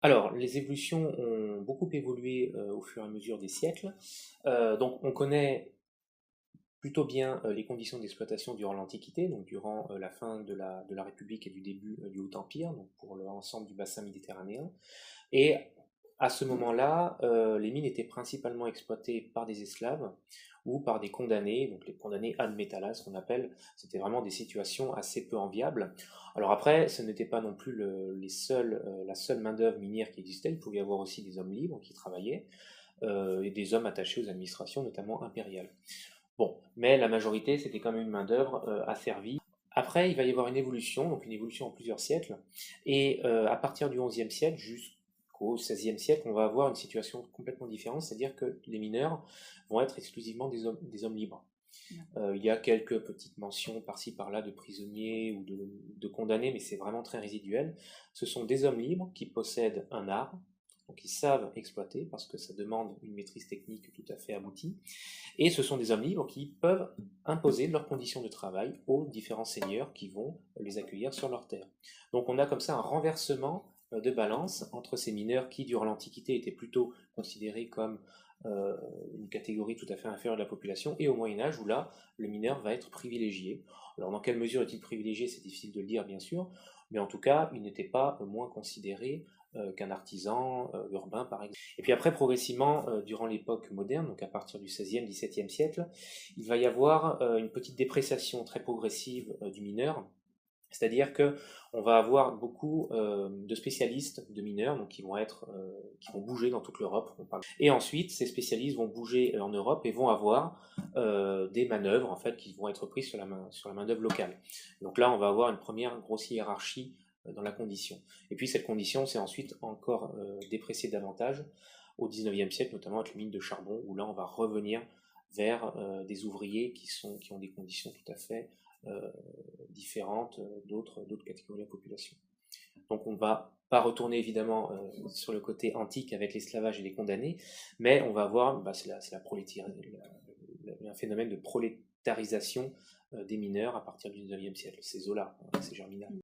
Alors, les évolutions ont beaucoup évolué au fur et à mesure des siècles. Donc, on connaît plutôt bien les conditions d'exploitation durant l'Antiquité, donc durant la fin de la République et du début du Haut Empire, donc pour l'ensemble du bassin méditerranéen. Et à ce moment-là, les mines étaient principalement exploitées par des esclaves ou par des condamnés, donc les condamnés ad metallas qu'on appelle. C'était vraiment des situations assez peu enviables. Alors après, ce n'était pas non plus la seule main-d'œuvre minière qui existait. Il pouvait y avoir aussi des hommes libres qui travaillaient et des hommes attachés aux administrations, notamment impériales. Bon, mais la majorité, c'était quand même une main-d'œuvre asservie. Après, il va y avoir une évolution, donc une évolution en plusieurs siècles, et à partir du XIe siècle jusqu'au XVIe siècle, on va avoir une situation complètement différente, c'est-à-dire que les mineurs vont être exclusivement des hommes libres. Il y a quelques petites mentions par-ci par-là de prisonniers ou de condamnés, mais c'est vraiment très résiduel. Ce sont des hommes libres qui possèdent un art, donc ils savent exploiter parce que ça demande une maîtrise technique tout à fait aboutie. Et ce sont des hommes libres qui peuvent imposer leurs conditions de travail aux différents seigneurs qui vont les accueillir sur leur terre. Donc on a comme ça un renversement de balance entre ces mineurs qui, durant l'Antiquité, étaient plutôt considérés comme une catégorie tout à fait inférieure de la population, et au Moyen Âge, où là, le mineur va être privilégié. Alors dans quelle mesure est-il privilégié, c'est difficile de le dire, bien sûr, mais en tout cas, il n'était pas moins considéré qu'un artisan urbain, par exemple. Et puis après, progressivement, durant l'époque moderne, donc à partir du XVIe, XVIIe siècle, il va y avoir une petite dépréciation très progressive du mineur. C'est-à-dire que on va avoir beaucoup de spécialistes de mineurs, donc qui vont bouger dans toute l'Europe. Et ensuite, ces spécialistes vont bouger en Europe et vont avoir des manœuvres en fait qui vont être prises sur la main d'œuvre locale. Donc là, on va avoir une première grosse hiérarchie dans la condition. Et puis cette condition s'est ensuite encore dépréciée davantage au XIXe siècle, notamment avec les mines de charbon, où là, on va revenir vers des ouvriers qui ont des conditions tout à fait différentes d'autres catégories de la population. Donc on ne va pas retourner évidemment sur le côté antique avec l'esclavage et les condamnés, mais on va avoir, c'est un phénomène de prolétarisation des mineurs à partir du XIXe siècle. C'est Zola, c'est Germinal.